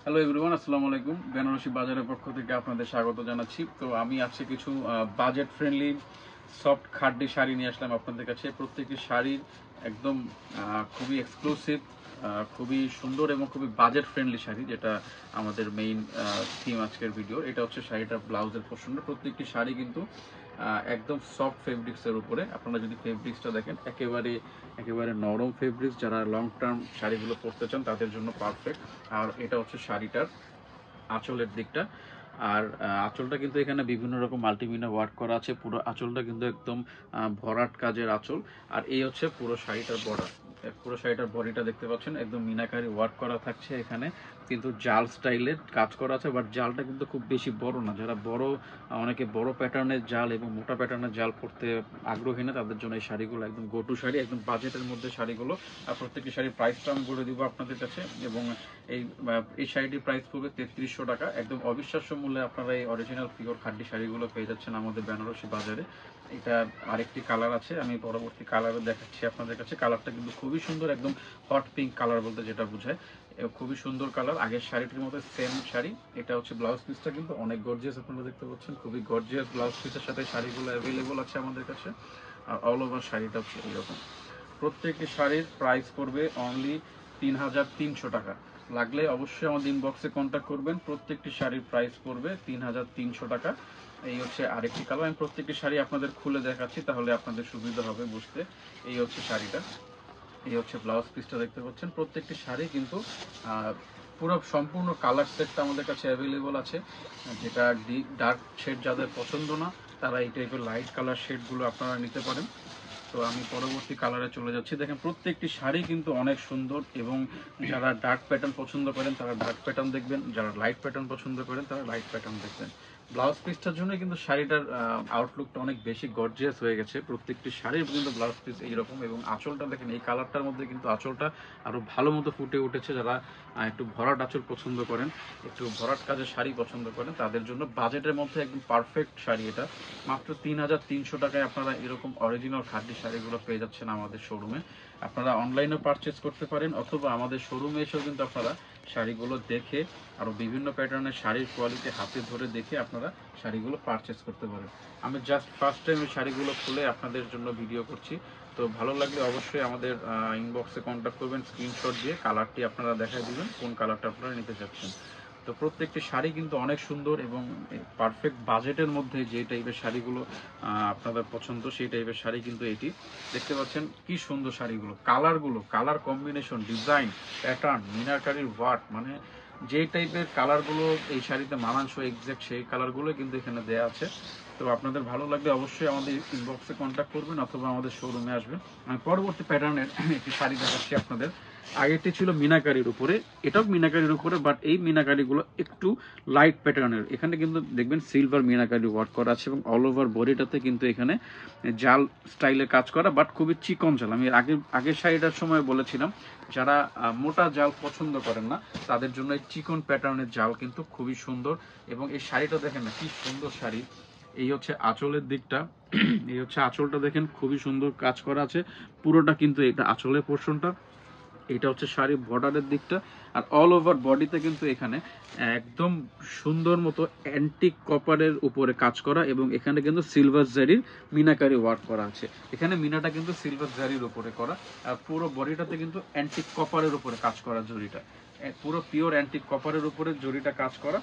Hello everyone, আসসালামু আলাইকুম। বেনারসি বাজারের পক্ষ থেকে আপনাদের স্বাগত জানাচ্ছি। তো আমি আজকে কিছু বাজেট ফ্রেন্ডলি সফট খাড্ডি শাড়ি নিয়ে আসলাম আপনাদের কাছে। প্রত্যেকটি শাড়ির একদম খুবই এক্সক্লুসিভ, খুবই সুন্দর এবং খুবই বাজেট ফ্রেন্ডলি শাড়ি, যেটা আমাদের মেইন থিম আজকের ভিডিও। এটা হচ্ছে শাড়িটার ব্লাউজের পোর্শনটা। প্রত্যেকটি শাড়ি কিন্তু একদম সফট ফেব্রিক্সের উপরে। আপনারা যদি ফেব্রিক্সটা দেখেন, একেবারে নরম ফেব্রিক্স। যারা লং টার্ম শাড়িগুলো পরতে চান তাদের জন্য পারফেক্ট। আর এটা হচ্ছে শাড়িটার আঁচলের দিকটা। আর আঁচলটা কিন্তু এখানে বিভিন্ন রকম মাল্টিমিনা ওয়ার্ক করা আছে। পুরো আঁচলটা কিন্তু একদম ভরাট কাজের আঁচল। আর এই হচ্ছে পুরো শাড়িটার বর্ডার। পুরো শাড়িটার বডিটা দেখতে পাচ্ছেন, একদম মিনাকারি ওয়ার্ক করা থাকছে। এখানে কিন্তু জাল স্টাইলের কাজ করা আছে, বাট জালটা কিন্তু খুব বেশি বড় না। যারা অনেকে বড় প্যাটার্নের জাল এবং মোটা প্যাটার্নের জাল পরতে আগ্রহী না, তাদের জন্য এই শাড়িগুলো একদম গো টু শাড়ি, একদম বাজেটের মধ্যে শাড়িগুলো। আর প্রত্যেকটি শাড়ির প্রাইসটা আমি বলে দিব আপনাদের কাছে। এবং এই শাড়িটির প্রাইস পড়বে 3300 টাকা। একদম অবিশ্বাস্য মূল্যে আপনারা এই অরিজিনাল পিওর খাড্ডি শাড়িগুলো পেয়ে যাচ্ছেন আমাদের বেনারসি বাজারে। এটা আরেকটি কালার আছে, আমি পরবর্তী কালারও দেখাচ্ছি আপনাদের কাছে। কালারটা কিন্তু খুবই সুন্দর, একদম হট পিঙ্ক কালার বলতে যেটা বোঝায়। খুবই সুন্দর কালার, আগের শাড়িটির মতো সেম শাড়ি। এটা হচ্ছে ব্লাউজ পিসটা কিন্তু অনেক গর্জিয়াস, আপনারা দেখতে পাচ্ছেন। খুবই গর্জিয়াস ব্লাউজ পিসের সাথে শাড়িগুলো অ্যাভেলেবল আছে আমাদের কাছে। আর অল ওভার শাড়িটা হচ্ছে এরকম। প্রত্যেকটি শাড়ির প্রাইস পড়বে অনলি 3300 টাকা। লাগলে অবশ্যই আমাদের ইনবক্সে কন্ট্যাক্ট করবেন। প্রত্যেকটি শাড়ির প্রাইস পড়বে 3300 টাকা। এই হচ্ছে আরেকটি কালার। আমি প্রত্যেকটি শাড়ি আপনাদের খুলে দেখাচ্ছি, তাহলে আপনাদের সুবিধা হবে বুঝতে। এই হচ্ছে শাড়িটা, এই হচ্ছে ব্লাউজ পিসটা দেখতে পাচ্ছেন। প্রত্যেকটি শাড়ি কিন্তু পুরো সম্পূর্ণ কালার সেটটা আমাদের কাছে অ্যাভেলেবল আছে। যেটা ডার্ক শেড যাদের পছন্দ না, তারা এই টাইপের লাইট কালার শেডগুলো আপনারা নিতে পারেন। তো আমি পরবর্তী কালারে চলে যাচ্ছি। দেখেন প্রত্যেকটি শাড়ি কিন্তু অনেক সুন্দর, এবং যারা ডার্ক প্যাটার্ন পছন্দ করেন তারা ডার্ক প্যাটার্ন দেখবেন, যারা লাইট প্যাটার্ন পছন্দ করেন তারা লাইট প্যাটার্ন দেখবেন। ব্লাউজ পিসটার জন্য কিন্তু শাড়িটার আউটলুকটা অনেক বেশি গর্জিয়াস হয়ে গেছে। প্রত্যেকটি শাড়ির কিন্তু ব্লাউজ পিস এইরকম, এবং আঁচলটা দেখেন এই কালারটার মধ্যে কিন্তু আঁচলটা আরো ভালো মতো ফুটে উঠেছে। যারা একটু ভরাট আঁচল পছন্দ করেন, একটু ভরাট কাজের শাড়ি পছন্দ করেন, তাদের জন্য বাজেটের মধ্যে একদম পারফেক্ট শাড়ি এটা। মাত্র 3300 টাকায় আপনারা এরকম অরিজিনাল খাড্ডি শাড়িগুলো পেয়ে যাচ্ছেন আমাদের শোরুমে। আপনারা অনলাইনেও পারচেস করতে পারেন, অথবা আমাদের শোরুমে এসেও কিন্তু আপনারা শাড়িগুলো দেখে, আরও বিভিন্ন প্যাটার্নের শাড়ির কোয়ালিটি হাতে ধরে দেখে আপনারা শাড়িগুলো পারচেস করতে পারেন। আমি জাস্ট ফার্স্ট টাইম এই শাড়িগুলো খুলে আপনাদের জন্য ভিডিও করছি। তো ভালো লাগলে অবশ্যই আমাদের ইনবক্সে কন্ট্যাক্ট করবেন, স্ক্রিনশট দিয়ে কালারটি আপনারা দেখাই দিবেন কোন কালারটা আপনারা নিতে চাচ্ছেন। তো প্রত্যেকটি শাড়ি কিন্তু অনেক সুন্দর, এবং পারফেক্ট বাজেটের মধ্যে যে টাইপের শাড়িগুলো আপনাদের পছন্দ, সেই টাইপের শাড়ি কিন্তু এটি। দেখতে পাচ্ছেন কি সুন্দর শাড়িগুলো, কালার কম্বিনেশন, ডিজাইন, প্যাটার্ন, মিনারকারির ওয়ার্ক, মানে যে টাইপের কালারগুলো এই শাড়িতে মানানসই এক্সাক্ট সেই কালারগুলো কিন্তু এখানে দেয়া আছে। তো আপনাদের ভালো লাগলে অবশ্যই আমাদের ইনবক্সে কন্ট্যাক্ট করবেন, অথবা আমাদের শোরুমে আসবেন। আমি পরবর্তী প্যাটার্নের একটি শাড়ি দেখাচ্ছি আপনাদের। আগেরটি ছিল মিনাকারির উপরে, এটাও মিনাকারির উপরে, বাট এই মিনাকারিগুলো একটু লাইট প্যাটার্নের। এখানে কিন্তু দেখবেন সিলভার মিনাকারি ওয়ার্ক করা আছে, এবং অল ওভার বডিটাতে কিন্তু এখানে জাল স্টাইলে কাজ করা, বাট খুবই চিকন জাল। আমি আগের শাড়িটার সময় বলেছিলাম, যারা মোটা জাল পছন্দ করেন না, তাদের জন্য এই চিকন প্যাটার্নের জাল কিন্তু খুবই সুন্দর। এবং এই শাড়িটা দেখেন না কি সুন্দর শাড়ি। এই হচ্ছে আঁচলের দিকটা, এই হচ্ছে আঁচলটা দেখেন, খুবই সুন্দর কাজ করা আছে পুরোটা। কিন্তু এটা আঁচলের পোর্শনটা, এটা হচ্ছে শাড়ির বর্ডারের দিকটা। আর অল ওভার বডিতে কিন্তু এখানে একদম সুন্দর মতো অ্যান্টিক কপারের উপরে কাজ করা, এবং এখানে কিন্তু সিলভার জারির মিনাকারি ওয়ার্ক করা আছে। এখানে মিনাটা কিন্তু সিলভার জারির উপরে করা, আর পুরো বডিটাতে কিন্তু অ্যান্টিক কপারের উপরে কাজ করা জরিটা, পুরো পিওর অ্যান্টিক কপারের উপরে জরিটা কাজ করা।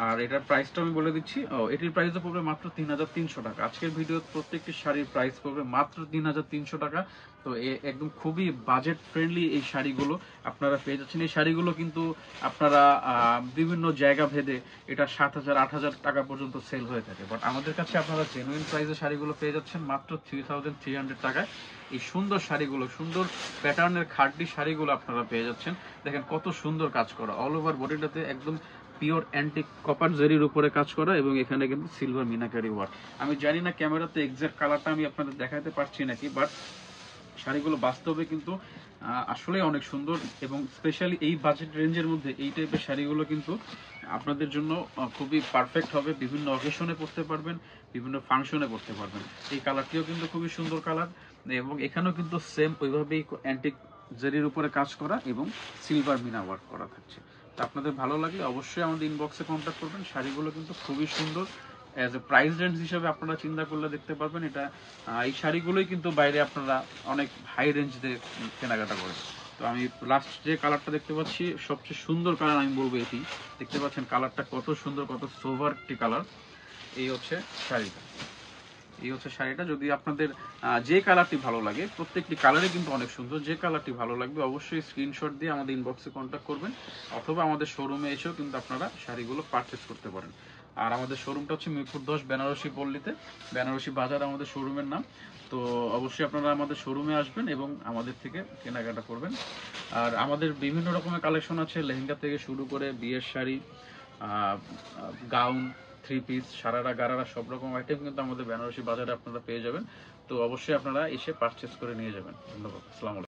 আর এটার প্রাইসটা আমি বলে দিচ্ছি। এটির প্রাইসও পড়বে মাত্র 3300 টাকা। আজকের ভিডিও প্রত্যেকটি শাড়ির প্রাইস পড়বে মাত্র 3300 টাকা। তো একদম খুবই বাজেট ফ্রেন্ডলি এই শাড়িগুলো আপনারা পেয়ে যাচ্ছেন। এই শাড়িগুলো কিন্তু আপনারা বিভিন্ন জায়গা ভেদে এটা 7000 8000 টাকা পর্যন্ত সেল হয়ে থাকে, বাট আমাদের কাছে আপনারা জেনুইন প্রাইসে শাড়িগুলো পেয়ে যাচ্ছেন মাত্র 3300 টাকায়। এই সুন্দর শাড়িগুলো, সুন্দর প্যাটার্নের খাড্ডি শাড়িগুলো আপনারা পেয়ে যাচ্ছেন। দেখেন কত সুন্দর কাজ করা, অল ওভার বডিটাতে একদম পিওর অ্যান্টিক কপার জেরির উপরে কাজ করা, এবং এখানে কিন্তু সিলভার মিনাকারি ওয়ার্ক। আমি জানি না ক্যামেরাতে এক্সাক্ট কালারটা আমি আপনাদের দেখাতে পারছি নাকি, বাট শাড়িগুলো বাস্তবে কিন্তু আসলে অনেক সুন্দর, এবং স্পেশালি এই বাজেট রেঞ্জের মধ্যে এই টাইপের শাড়িগুলো কিন্তু আপনাদের জন্য খুবই পারফেক্ট হবে। বিভিন্ন অকেশনে পরতে পারবেন, বিভিন্ন ফাংশনে পরতে পারবেন। এই কালারটিও কিন্তু খুবই সুন্দর কালার, এবং এখানেও কিন্তু সেম ওইভাবেই অ্যান্টিক জেরির উপরে কাজ করা এবং সিলভার মিনা ওয়ার্ক করা থাকছে। তো আপনাদের ভালো লাগলে অবশ্যই আমাদের ইনবক্সে কন্ট্যাক্ট করবেন। শাড়িগুলো কিন্তু খুবই সুন্দর, অ্যাজ এ প্রাইস রেঞ্জ হিসেবে আপনারা চিন্তা করলে দেখতে পারবেন এটা এই শাড়িগুলোই কিন্তু বাইরে আপনারা অনেক হাই রেঞ্জ দিয়ে কেনাকাটা করেন। তো আমি লাস্ট যে কালারটা দেখতে পাচ্ছি সবচেয়ে সুন্দর কালার আমি বলবো এটি। দেখতে পাচ্ছেন কালারটা কত সুন্দর, কত সোভার একটি কালার। এই হচ্ছে শাড়িটা, যদি আপনাদের যে কালারটি ভালো লাগে, প্রত্যেকটি কালারই কিন্তু অনেক সুন্দর, যে কালারটি ভালো লাগবে অবশ্যই স্ক্রিনশট দিয়ে আমাদের ইনবক্সে কন্ট্যাক্ট করবেন, অথবা আমাদের শোরুমে এসেও কিন্তু আপনারা শাড়িগুলো পারচেস করতে পারেন। আর আমাদের শোরুমটা হচ্ছে মিরপুর 10 বেনারসি পল্লীতে, বেনারসি বাজার আমাদের শোরুমের নাম। তো অবশ্যই আপনারা আমাদের শোরুমে আসবেন এবং আমাদের থেকে কেনাকাটা করবেন। আর আমাদের বিভিন্ন রকমের কালেকশন আছে, লেহেঙ্গা থেকে শুরু করে বিয়ের sari, gown, three piece, sharara gharara সব রকম আইটেম কিন্তু আমাদের বেনারসি বাজারে আপনারা পেয়ে যাবেন। তো অবশ্যই আপনারা এসে পারচেস করে নিয়ে যাবেন। ধন্যবাদ। আসসালামু আলাইকুম।